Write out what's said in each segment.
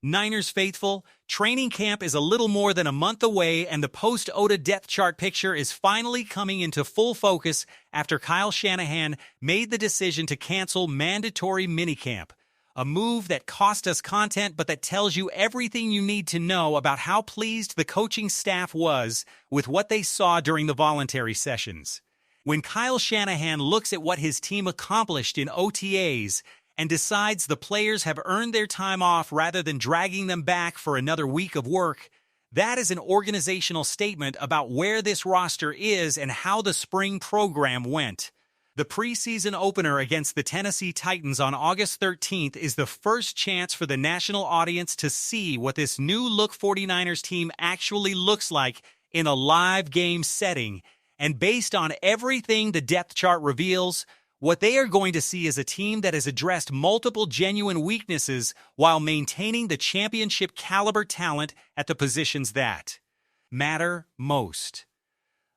Niners faithful, training camp is a little more than a month away, and the post-Oda depth chart picture is finally coming into full focus after Kyle Shanahan made the decision to cancel mandatory minicamp. A move that cost us content, but that tells you everything you need to know about how pleased the coaching staff was with what they saw during the voluntary sessions. When Kyle Shanahan looks at what his team accomplished in OTAs and decides the players have earned their time off rather than dragging them back for another week of work, that is an organizational statement about where this roster is and how the spring program went. The preseason opener against the Tennessee Titans on August 13th is the first chance for the national audience to see what this new-look 49ers team actually looks like in a live game setting. And based on everything the depth chart reveals, what they are going to see is a team that has addressed multiple genuine weaknesses while maintaining the championship caliber talent at the positions that matter most.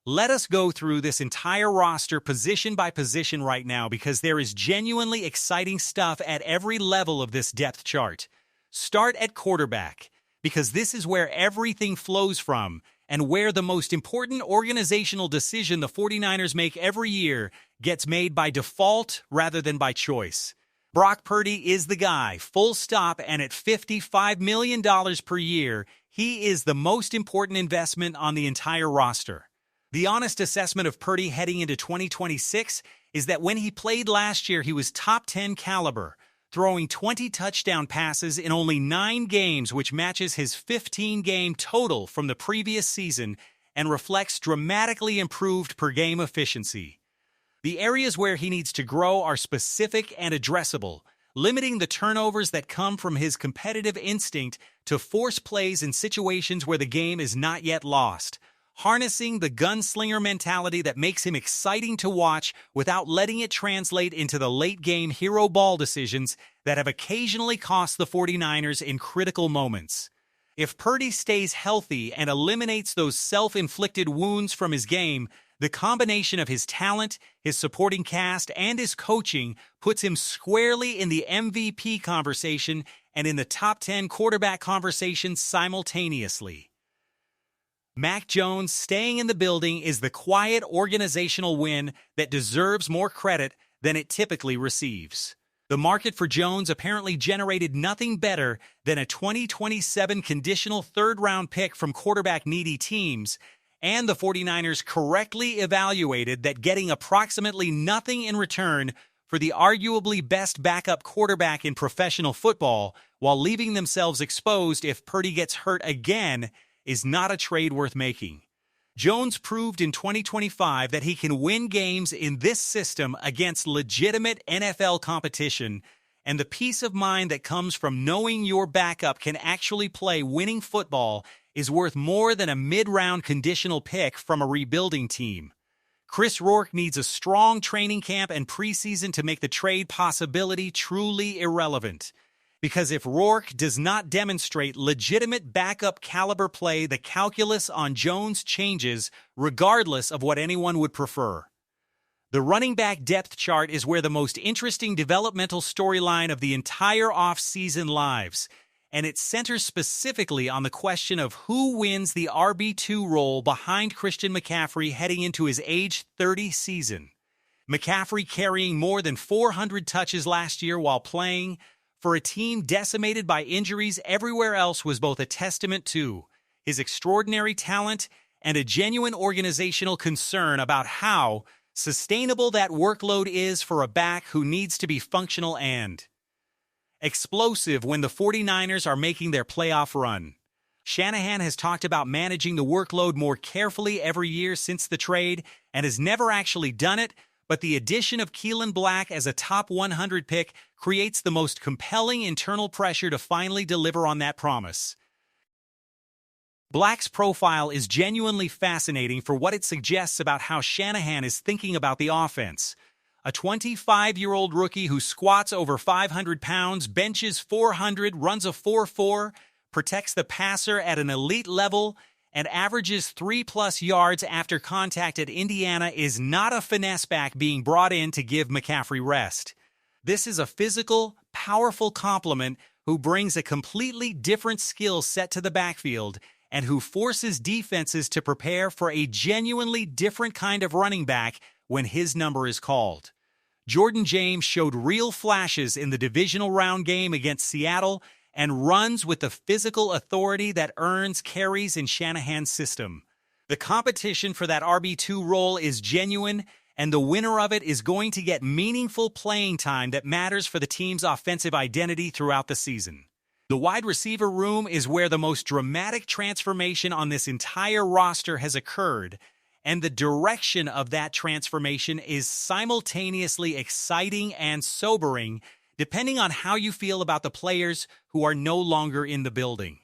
Let us go through this entire roster position by position right now, because there is genuinely exciting stuff at every level of this depth chart. Start at quarterback, because this is where everything flows from and where the most important organizational decision the 49ers make every year gets made by default rather than by choice. Brock Purdy is the guy, full stop, and at $55 million per year, he is the most important investment on the entire roster. The honest assessment of Purdy heading into 2026 is that when he played last year, he was top 10 caliber, throwing 20 touchdown passes in only 9 games, which matches his 15-game total from the previous season and reflects dramatically improved per-game efficiency. The areas where he needs to grow are specific and addressable, limiting the turnovers that come from his competitive instinct to force plays in situations where the game is not yet lost, harnessing the gunslinger mentality that makes him exciting to watch without letting it translate into the late-game hero ball decisions that have occasionally cost the 49ers in critical moments. If Purdy stays healthy and eliminates those self-inflicted wounds from his game, the combination of his talent, his supporting cast, and his coaching puts him squarely in the MVP conversation and in the top 10 quarterback conversation simultaneously. Mac Jones staying in the building is the quiet organizational win that deserves more credit than it typically receives. The market for Jones apparently generated nothing better than a 2027 conditional third-round pick from quarterback-needy teams, and the 49ers correctly evaluated that getting approximately nothing in return for the arguably best backup quarterback in professional football, while leaving themselves exposed if Purdy gets hurt again, is not a trade worth making. Jones proved in 2025 that he can win games in this system against legitimate NFL competition, and the peace of mind that comes from knowing your backup can actually play winning football is worth more than a mid-round conditional pick from a rebuilding team. Chris Rourke needs a strong training camp and preseason to make the trade possibility truly irrelevant. Because if Rourke does not demonstrate legitimate backup caliber play, the calculus on Jones changes regardless of what anyone would prefer. The running back depth chart is where the most interesting developmental storyline of the entire offseason lies, and it centers specifically on the question of who wins the RB2 role behind Christian McCaffrey heading into his age 30 season. McCaffrey carrying more than 400 touches last year while playing for a team decimated by injuries everywhere else was both a testament to his extraordinary talent and a genuine organizational concern about how sustainable that workload is for a back who needs to be functional and explosive when the 49ers are making their playoff run. Shanahan has talked about managing the workload more carefully every year since the trade and has never actually done it, but the addition of Keelan Black as a top 100 pick creates the most compelling internal pressure to finally deliver on that promise. Black's profile is genuinely fascinating for what it suggests about how Shanahan is thinking about the offense. A 25-year-old rookie who squats over 500 pounds, benches 400, runs a 4.4, protects the passer at an elite level, and averages 3+ yards after contact at Indiana is not a finesse back being brought in to give McCaffrey rest. This is a physical, powerful complement who brings a completely different skill set to the backfield and who forces defenses to prepare for a genuinely different kind of running back when his number is called. Jordan James showed real flashes in the divisional round game against Seattle and runs with the physical authority that earns carries in Shanahan's system. The competition for that RB2 role is genuine, and the winner of it is going to get meaningful playing time that matters for the team's offensive identity throughout the season. The wide receiver room is where the most dramatic transformation on this entire roster has occurred, and the direction of that transformation is simultaneously exciting and sobering, depending on how you feel about the players who are no longer in the building.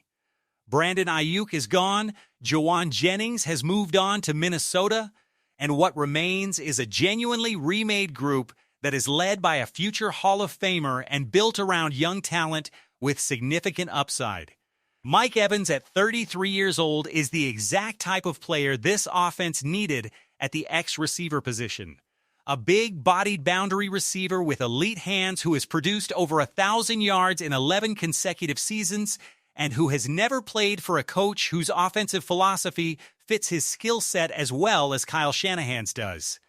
Brandon Aiyuk is gone, Juwan Jennings has moved on to Minnesota, and what remains is a genuinely remade group that is led by a future Hall of Famer and built around young talent with significant upside. Mike Evans at 33 years old is the exact type of player this offense needed at the X-receiver position. A big-bodied boundary receiver with elite hands who has produced over 1,000 yards in 11 consecutive seasons and who has never played for a coach whose offensive philosophy fits his skill set as well as Kyle Shanahan's does.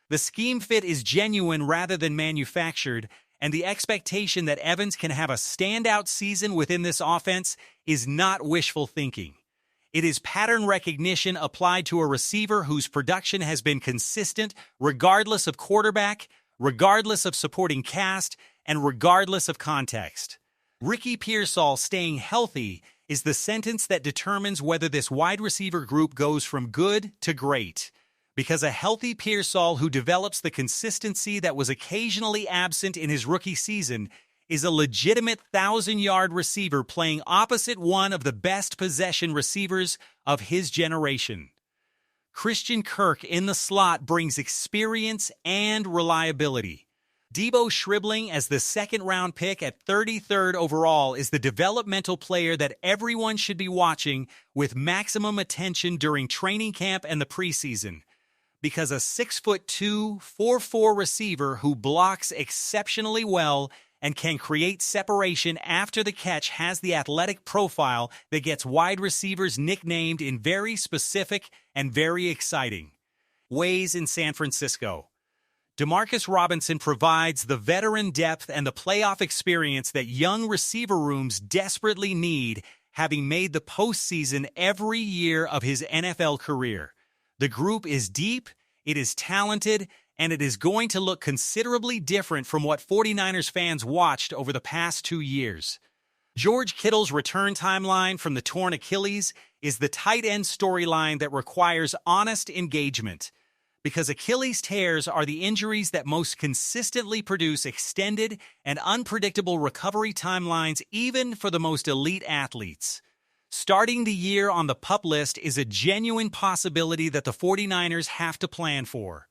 The scheme fit is genuine rather than manufactured, and the expectation that Evans can have a standout season within this offense is not wishful thinking. It is pattern recognition applied to a receiver whose production has been consistent regardless of quarterback, regardless of supporting cast, and regardless of context. Ricky Pearsall staying healthy is the sentence that determines whether this wide receiver group goes from good to great. Because a healthy Pearsall who develops the consistency that was occasionally absent in his rookie season is a legitimate 1,000-yard receiver playing opposite one of the best possession receivers of his generation. Christian Kirk in the slot brings experience and reliability. Debo Shribling as the second-round pick at 33rd overall is the developmental player that everyone should be watching with maximum attention during training camp and the preseason. Because a 6'2", 4'4" receiver who blocks exceptionally well and can create separation after the catch has the athletic profile that gets wide receivers nicknamed in very specific and very exciting ways in San Francisco. Demarcus Robinson provides the veteran depth and the playoff experience that young receiver rooms desperately need, having made the postseason every year of his NFL career. The group is deep, it is talented, and it is going to look considerably different from what 49ers fans watched over the past 2 years. George Kittle's return timeline from the torn Achilles is the tight end storyline that requires honest engagement, because Achilles tears are the injuries that most consistently produce extended and unpredictable recovery timelines even for the most elite athletes. Starting the year on the PUP list is a genuine possibility that the 49ers have to plan for.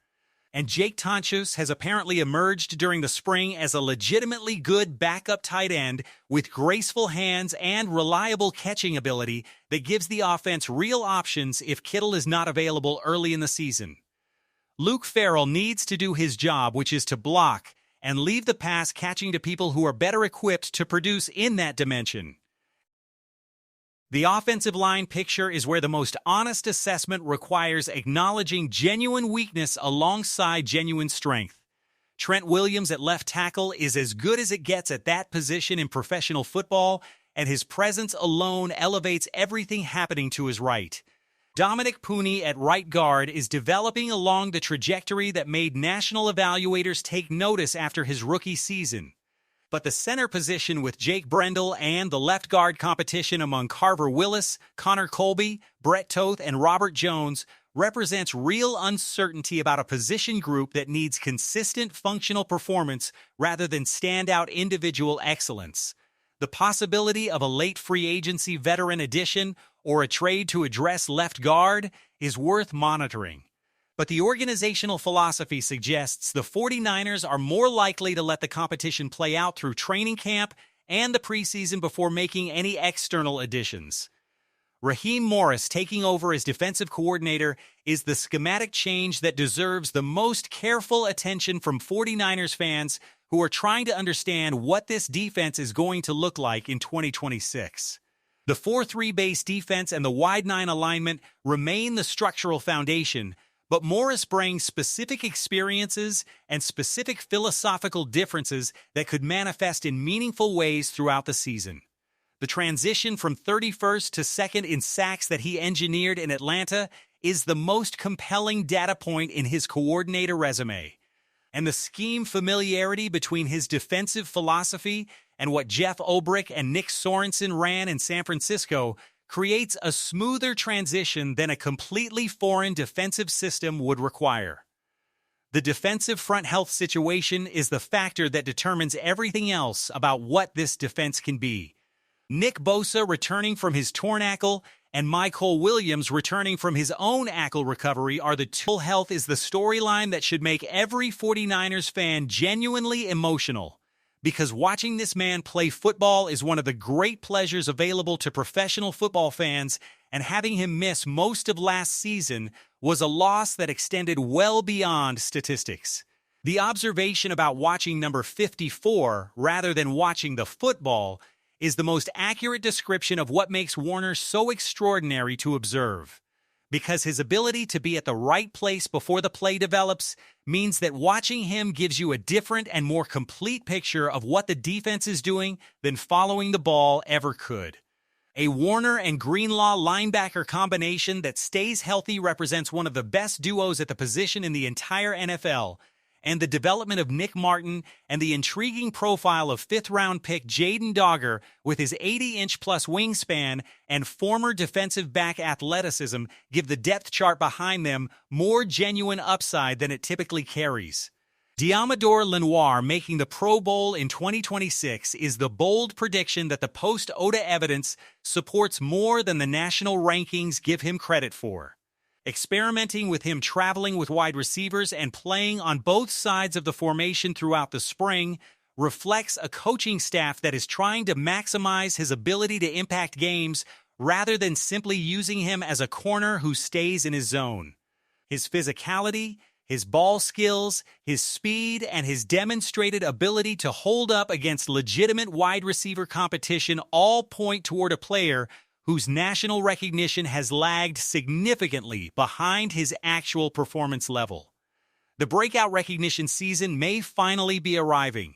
And Jake Tonchus has apparently emerged during the spring as a legitimately good backup tight end with graceful hands and reliable catching ability that gives the offense real options if Kittle is not available early in the season. Luke Farrell needs to do his job, which is to block and leave the pass catching to people who are better equipped to produce in that dimension. The offensive line picture is where the most honest assessment requires acknowledging genuine weakness alongside genuine strength. Trent Williams at left tackle is as good as it gets at that position in professional football, and his presence alone elevates everything happening to his right. Dominic Pooney at right guard is developing along the trajectory that made national evaluators take notice after his rookie season. But the center position with Jake Brendel and the left guard competition among Carver Willis, Connor Colby, Brett Toth, and Robert Jones represents real uncertainty about a position group that needs consistent functional performance rather than standout individual excellence. The possibility of a late free agency veteran addition or a trade to address left guard is worth monitoring. But the organizational philosophy suggests the 49ers are more likely to let the competition play out through training camp and the preseason before making any external additions. Raheem Morris taking over as defensive coordinator is the schematic change that deserves the most careful attention from 49ers fans who are trying to understand what this defense is going to look like in 2026. The 4-3 base defense and the wide 9 alignment remain the structural foundation, but Morris brings specific experiences and specific philosophical differences that could manifest in meaningful ways throughout the season. The transition from 31st to 2nd in sacks that he engineered in Atlanta is the most compelling data point in his coordinator resume. And the scheme familiarity between his defensive philosophy and what Jeff Ulbrich and Nick Sorensen ran in San Francisco creates a smoother transition than a completely foreign defensive system would require. The defensive front health situation is the factor that determines everything else about what this defense can be. Nick Bosa returning from his torn ankle and Michael Williams returning from his own ankle recovery are the two. Health is the storyline that should make every 49ers fan genuinely emotional, because watching this man play football is one of the great pleasures available to professional football fans, and having him miss most of last season was a loss that extended well beyond statistics. The observation about watching number 54 rather than watching the football is the most accurate description of what makes Warner so extraordinary to observe. Because his ability to be at the right place before the play develops means that watching him gives you a different and more complete picture of what the defense is doing than following the ball ever could. A Warner and Greenlaw linebacker combination that stays healthy represents one of the best duos at the position in the entire NFL, and the development of Nick Martin and the intriguing profile of 5th-round pick Jaden Dogger with his 80-inch-plus wingspan and former defensive back athleticism give the depth chart behind them more genuine upside than it typically carries. Diamador Lenoir making the Pro Bowl in 2026 is the bold prediction that the post-OTA evidence supports more than the national rankings give him credit for. Experimenting with him traveling with wide receivers and playing on both sides of the formation throughout the spring reflects a coaching staff that is trying to maximize his ability to impact games rather than simply using him as a corner who stays in his zone. His physicality, his ball skills, his speed, and his demonstrated ability to hold up against legitimate wide receiver competition all point toward a player whose national recognition has lagged significantly behind his actual performance level. The breakout recognition season may finally be arriving.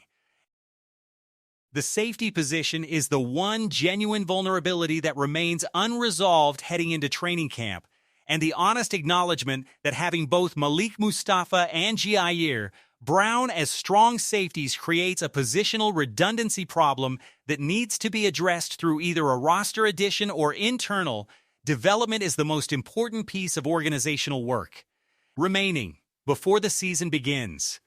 The safety position is the one genuine vulnerability that remains unresolved heading into training camp, and the honest acknowledgement that having both Malik Mustafa and Jair Brown as strong safeties creates a positional redundancy problem that needs to be addressed through either a roster addition or internal development is the most important piece of organizational work remaining before the season begins.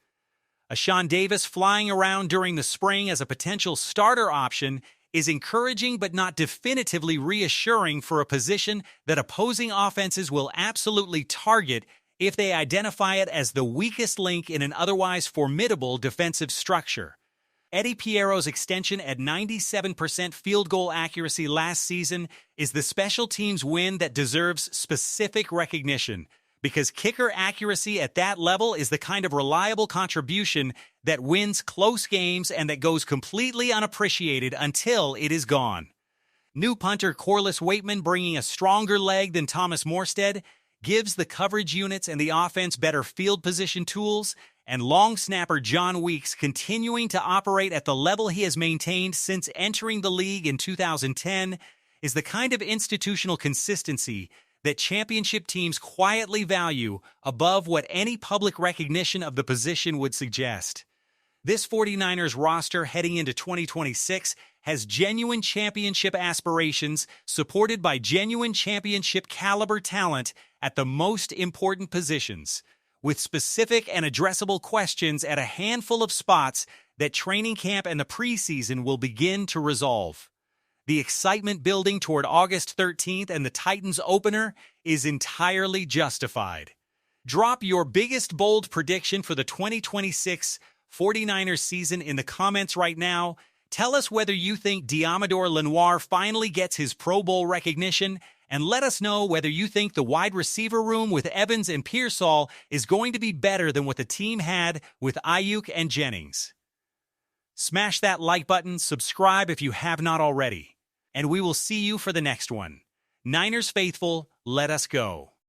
Ashawn Davis flying around during the spring as a potential starter option is encouraging but not definitively reassuring for a position that opposing offenses will absolutely target if they identify it as the weakest link in an otherwise formidable defensive structure. Eddie Piero's extension at 97% field goal accuracy last season is the special teams win that deserves specific recognition, because kicker accuracy at that level is the kind of reliable contribution that wins close games and that goes completely unappreciated until it is gone. New punter Corliss Waitman bringing a stronger leg than Thomas Morstead gives the coverage units and the offense better field position tools, and long snapper John Weeks continuing to operate at the level he has maintained since entering the league in 2010 is the kind of institutional consistency that championship teams quietly value above what any public recognition of the position would suggest. This 49ers roster heading into 2026 has genuine championship aspirations supported by genuine championship caliber talent at the most important positions, with specific and addressable questions at a handful of spots that training camp and the preseason will begin to resolve. The excitement building toward August 13th and the Titans opener is entirely justified. Drop your biggest bold prediction for the 2026 49ers season in the comments right now. Tell us whether you think Diamador Lenoir finally gets his Pro Bowl recognition, and let us know whether you think the wide receiver room with Evans and Pearsall is going to be better than what the team had with Aiyuk and Jennings. Smash that like button, subscribe if you have not already. And we will see you for the next one. Niners faithful, let us go.